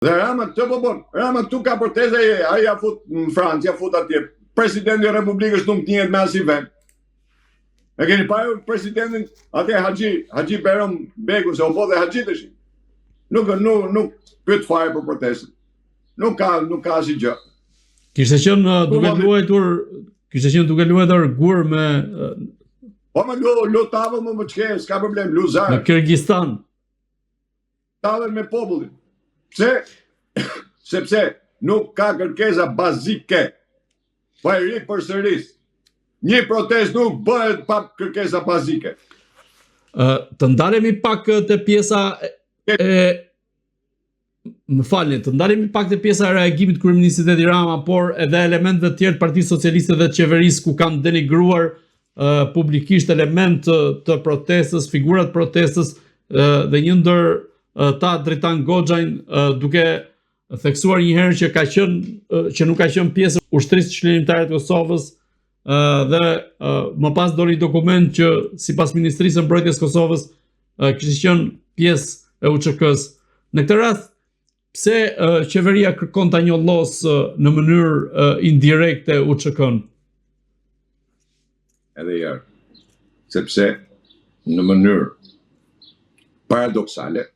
Dhe Rama këtë po bon. Rama këtu ka proteza, ai ja fut në Francë, ja fut atje. Presidenti i Republikës nuk njëhet me asnjë vend. E keni parë presidentin atje Haxhi Beron Begu, se u bë dhe Haxhi tash. Nuk pyet fare për protestën. Nuk ka asnjë gjë. Kishte qenë duke luajtur gur me po më lutave më çke, s'ka problem, luzar. Në Kirgjistan. Tavën me popullin. Pse? Sepse nuk ka kërkesa bazike. Po e ri përsëris. Një protestë nuk bëhet pa kërkesa bazike. Të ndalemi pak te pjesa të ndalemi pak te pjesa e reagimit të kryeministit Edi Rama, por edhe elementëve të tjerë të Partisë Socialiste dhe të qeverisë, ku kanë denigruar publikisht element të protestës, figurat protestës, dhe një ndër ta Dritan Goxhajn, duke theksuar një herë që nuk ka qenë pjesë e ushtrisë çlirimtare të Kosovës, dhe më pas doli dokument që sipas Ministrisë së Mbrojtjes së Kosovës kishte qenë pjesë e UÇK-s. Në këtë rast, pse qeveria kërkon ta njollos në mënyrë indirekte UÇK-n? Edhe herë, sepse në mënyrë paradoksale,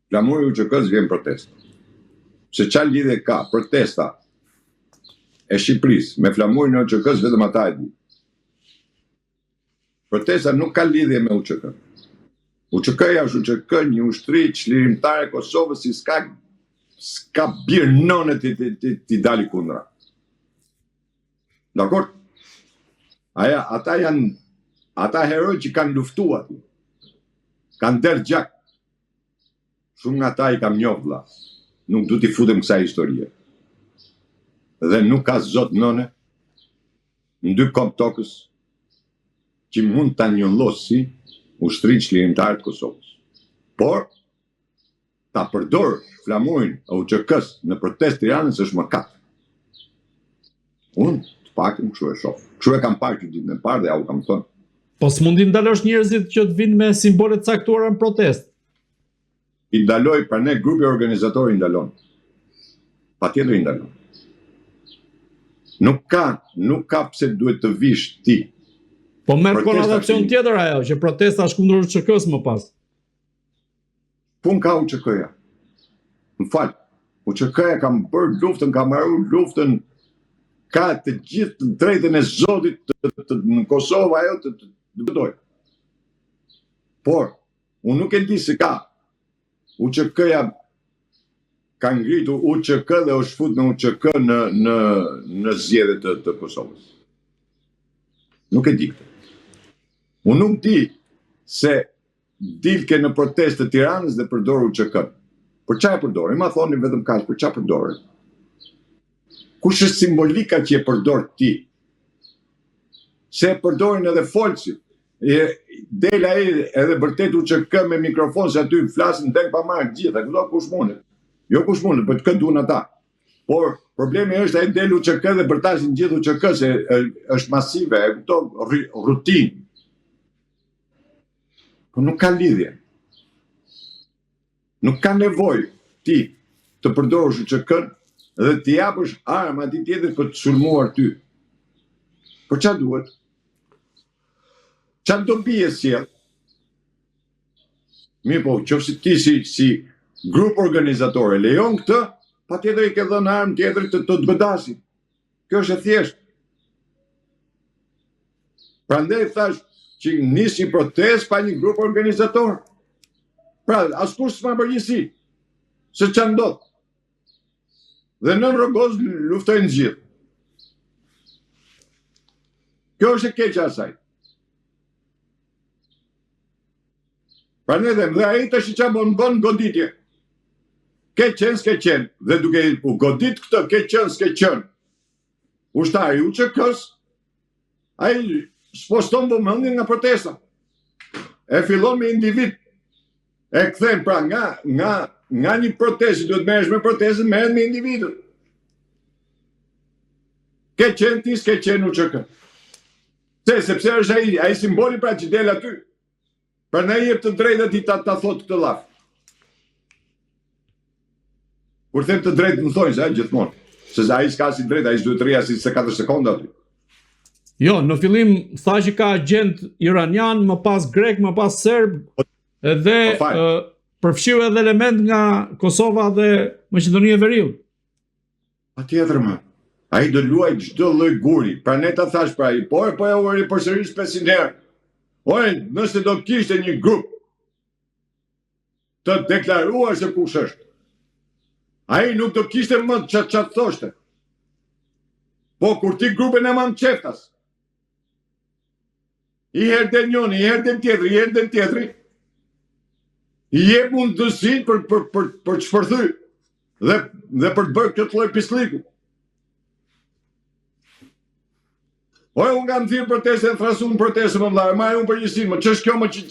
flamuri i UÇK-s vjen protestë. Se çfarë lidhje ka protesta e Shqipërisë me flamurin e UÇK-s, vetëm ata e di. Protesta nuk ka lidhje me UÇK. UÇK-ja është UÇK, një ushtri çlirimtare e Kosovës, si s'ka bir nonë ti dali kundra. Dakor? Ata heroj që kanë luftuar aty. Kanë derë gjak. Shumë nga ta i kam njohë vlla. Nuk du t'i futem kësaj historie. Dhe nuk ka zot nëne në dy kom tokës që mund t'a njollosi ushtri çlirimtar të Kosovës. Por ta përdor flamurin e UÇK-s në protestë Tiranës është mëkat. Unë të paktën kështu e shoh. Kështu e kam parë që ditën e parë dhe ja u kam thënë. Po s'mundin ndalosh njerëzit që të vinë me simbole të caktuara në protestë? I ndaloj, pra ne grupi organizator i ndalon. Patjetër i ndalon. Nuk ka pse duhet të vish ti. Po merr konotacion tjetër ajo, që protesta është kundër UÇK-s më pas. Pun ka UÇK-ja. M'fal. UÇK-ja ka bërë luftën, ka marrë luftën, ka të gjithë të drejtën e Zotit në Kosovë, ajo të doj. Por, unë nuk e di se ka. UÇK-ja ka ngritur UÇK dhe është fut në UÇK në zgjedhjet të Kosovës. Nuk e di këtë. Unë nuk di se dilke në protestë të Tiranës dhe përdor UÇK-n. Për çfarë e përdor? Ma thoni vetëm kaq, për çfarë përdor? Kush është simbolika që e përdor ti? Se e përdorin edhe folësit. Del ai edhe vërtet UÇK me mikrofon, se aty flasin tek pa marrë gjitha, këto kush mundet. Jo kush mundet, por këtë duan ata. Por problemi është ai del UÇK dhe bërtasin gjithë UÇK, se është masive, e kupton, rutinë. Po nuk ka lidhje. Nuk ka nevojë ti të përdorësh UÇK-n dhe t'i japësh armë atij tjetër për të sulmuar ty. Por çfarë duhet? Çfarë do bie sjell? Mirë po, qoftë ti si grup organizator e lejon këtë, patjetër i ke dhënë armë tjetër të godasin. Kjo është e thjeshtë. Prandaj thash që nisi protestë pa një grup organizator. Pra, askush s'ma përgjegjësi se çfarë ndodh. Dhe nën rrogoz luftojnë gjithë. Kjo është e keqja asaj. Pra ne dhe ai tash që bën goditje. Ke qenë, s'ke qenë. Dhe duke u godit këtë, ke qenë, s'ke qenë. Ushtari UÇK-s, ai s'poston vëmendjen nga protesta. E fillon me individ. E kthen pra nga një protestë, duhet merresh me protestën, merret me individin. Ke qenë ti, s'ke qenë UÇK. Sepse është ai simboli pra që del aty. Pra ne jep të drejtë ti ta thotë këtë llaf. Kur them të drejtë më thonë se gjithmonë. Se ai s'ka si drejt, ai s'duhet të rria si 4 sekonda aty. Jo, në fillim tha që ka agent iranian, më pas grek, më pas serb, edhe përfshiu edhe element nga Kosova dhe Maqedonia e Veriut. Patjetër më. Ai do luaj çdo lloj guri. Pra ne ta thash pra ai, po e uri përsëris 500 herë. Ore, nëse do kishte një grup të deklaruar se kush është, ai nuk do kishte më çat thoshte. Po kur ti grupin e mam qeftas, i herë den njoni, i herë den tjetri, i herë den tjetri, i jep mundësin për të shpërthy dhe për të bërë këtë lloj pisliku. Oj, unë kam thirë proteste, në thrasu në proteste më mlarë, ma e unë përgjësin, më që është kjo më që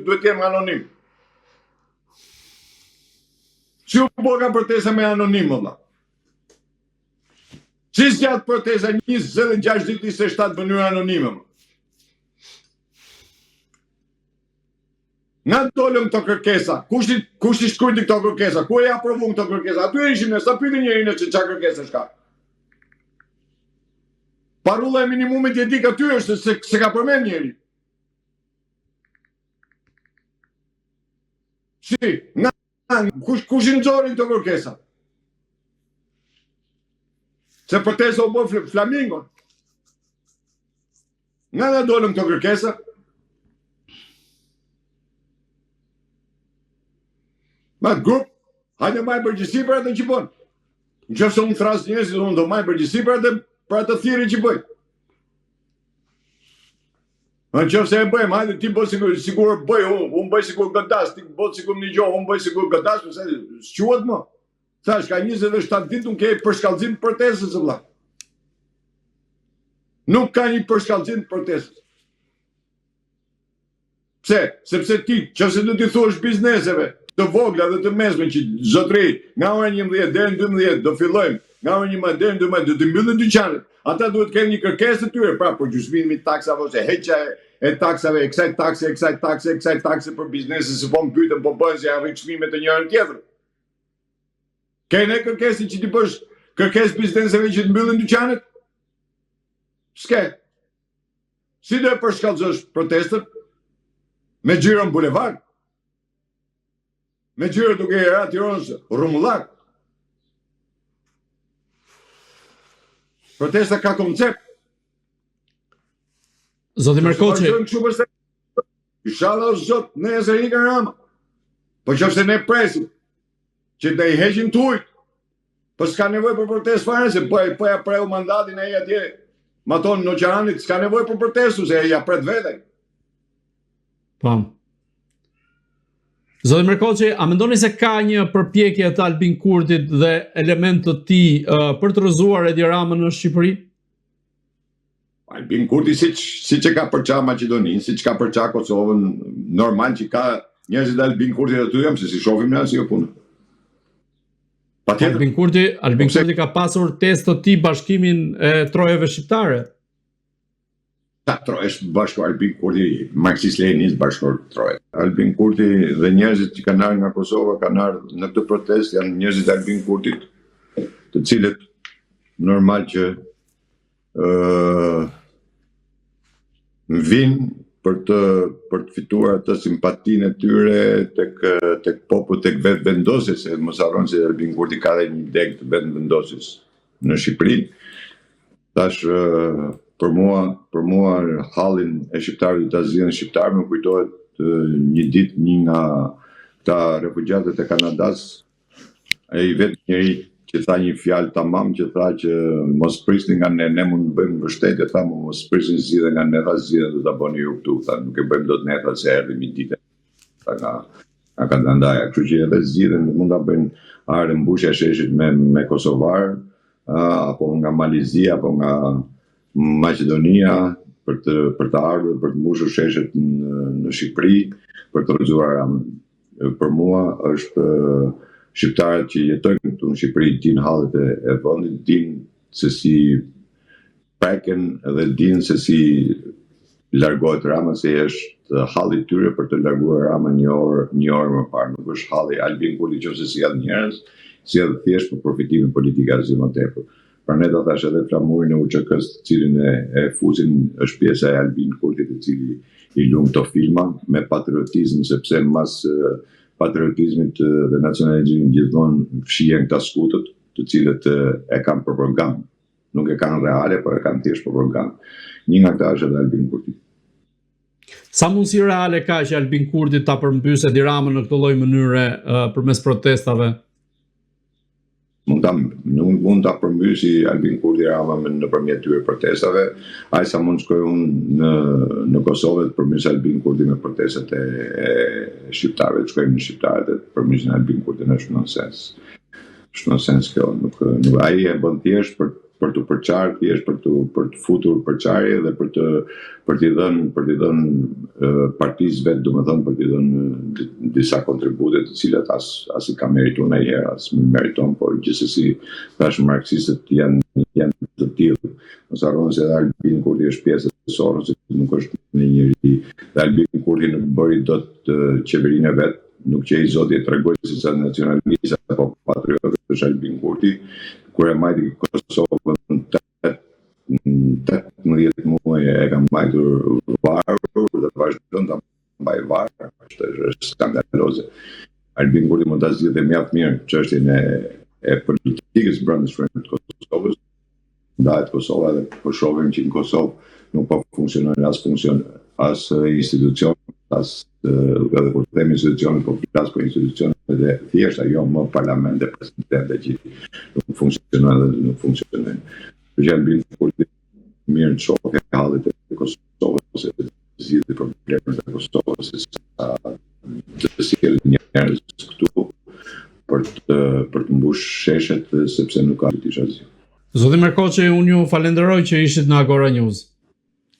duhet jem anonim? Që u po ka proteste me anonim, më mlarë? Që s'gjatë proteste 26 ditë 27 bënyrë anonime, më? Nga dolëm këto kërkesa, kush i shkrujti këto kërkesa, ku e aprovun këto kërkesa, aty ishim ne, sa pyti njëri në që qa kërkesa shka. Parulla e minimumit jetik aty është se ka përmen njëri. Si, kush i nëzorin këto kërkesa? Se protesta u bë flamingon. Nga dolëm këto kërkesa? Ma grup, hajde maj përgjësi për atë që bënë. Në qëfë se unë thras njësit, unë do maj përgjësi për atë thiri që bëjë. Në qëfë se e bëjmë, hajde ti bëjë sigur bëjë, unë bëjë sigur gëdas, ti bëjë sigur një gjohë, unë bëjë sigur gëdas, përse s'quat më. Thash, ka 27 ditë unë kej përshkallëzim protestës e vla. Nuk ka një përshkallëzim protestës. Pse? Sepse ti, qëfë se du t'i thuash bizneseve, të vogla dhe të mesme që zotëri, nga ora 11 deri në 12 do fillojmë, nga ora 11 deri në 12 do të mbyllin dyqanet. Ata duhet të kenë një kërkesë të tyre, pra për gjysmimin e taksave ose heqja e taksave, kësaj takse për biznese, se po më pyetën po bëhen se janë çmimet të njërin tjetër. Kene kërkesë që ti bësh kërkesë bizneseve që të mbyllin dyqanet? S'ke. Si do e përshkallëzosh protestën? Me xhiron bulevard? Me gjyre duke i ra Tiranës rrumullak. Protesta ka koncept. Zoti Merkoçi. Inshallah o zot, nesër ikën Rama. Po qofse ne presim që të i heqin tujt, po s'ka nevojë për protestë fare, se po ja preu mandatin ai atje. Ma tonë në Qaranit, s'ka nevojë për protestu, se ja pret vete. Pam. Zoti Merkoçi, a mendoni se ka një përpjekje të Albin Kurtit dhe element të tij për të rrëzuar Edi Ramën në Shqipëri? Albin Kurti siç e ka përça Maqedoninë, siç ka përça Kosovën, normal që ka njerëzit Albin Kurti aty jam se si shohim ne asnjë punë. Patjetër. Albin Kurti ka pasur test të tij bashkimin e trojeve shqiptare. Ta trojesh bashkë Albin Kurti, marksist-leninist bashkë troje. Albin Kurti dhe njerëzit që kanë ardhur nga Kosova, kanë ardhur në këtë protestë, janë njerëzit e Albin Kurtit, të cilët normal që vinë për të fituar atë simpatinë e tyre tek populli, tek vetë vendosjes, se mos harroni se Albin Kurti ka dhe një deg të vetë vendosjes në Shqipëri. Tash për mua hallin e shqiptarëve të azilën shqiptar më kujtohet një ditë një nga këta refugjatët e Kanadas, ai vetë njëri që tha një fjalë tamam, që tha që mos prisni nga ne mund të bëjmë mbështetje, tha mos prisni zgjidhje nga ne, tha zgjidhje do ta bëni ju këtu, tha nuk e bëjmë dot ne, tha se erdhi një ditë nga Kanadaja, kështu që edhe zgjidhjen mund ta bëjnë arë mbushja e sheshit me kosovar, apo nga Malizia, apo nga Maqedonia, për të ardhur, për të mbushur sheshet në Shqipëri, për të rrëzuar Ramën. Për mua është shqiptarët që jetojnë këtu në Shqipëri, dinë hallet e vendit, dinë se si preken dhe dinë se si largohet Rama, se është halli tyre për të larguar Ramën një orë më parë. Nuk është halli Albin Kurti, nëse si janë njerëz, sjell thjesht për përfitimin politik asgjë më tepër. Prandaj do thash edhe flamurin e UÇK-s, të cilin e fusin, është pjesa e Albin Kurtit, i cili i lum këto filma me patriotizëm, sepse mas patriotizmit dhe nacionalizmit gjithmonë fshihen këta skutët, të cilët e kanë për program. Nuk e kanë reale, por e kanë thjesht për program. Një nga këta është edhe Albin Kurti. Sa mundësi reale ka që Albin Kurti ta përmbysë Edi Ramën në këtë lloj mënyre përmes protestave? Nuk mund ta përmbysi Albin Kurti Ramën nëpërmjet këtyre protestave, aq sa mund shkoj unë në Kosovë të përmbys Albin Kurti me protestat e shqiptarëve, të shkojmë në shqiptarët e përmbysin Albin Kurti, është nonsens. Është nonsens kjo, nuk ai e bën thjesht për të përçarë, thjesht për të futur përçarje dhe për t'i dhënë partisë vet, domethënë për t'i dhënë disa kontribute të cilat as i ka merituar ndonjëherë, as më meriton, por gjithsesi tash marksistët janë të tillë. Mos harroni se Albin Kurti është pjesë e Sorosit, nuk është një njeri. Albin Kurti nuk bëri dot qeverinë e vet, nuk që i zoti e tregoj si sa nacionalist apo patriot është Albin Kurti, kur e majti Kosovën 18 muaj e ka mbajtur varur dhe vazhdon ta mbaj varur, është skandaloze. Albin Kurti mund ta zgjidhte mjaft mirë çështjen e politikës brendshme të Kosovës. Ndahet Kosova dhe po shohim që në Kosovë nuk po funksionojnë as institucion, edhe kur them institucione, po flas për institucione dhe thjesht ajo më parlament dhe president që nuk funksionojnë dhe nuk funksionojnë. Që Albin Kurti mirë të shohë hallit e Kosovës, se zgjidhë problemet e Kosovës, se sa të sjellë njerëz këtu për të mbush sheshet, sepse nuk ka të asgjë. Zoti Merkoçi, unë ju falenderoj që ishit në Agora News.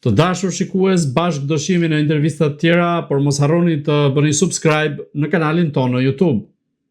Të dashur shikues, bashkë do shihemi në intervista të tjera, por mos harroni të bëni subscribe në kanalin tonë në YouTube.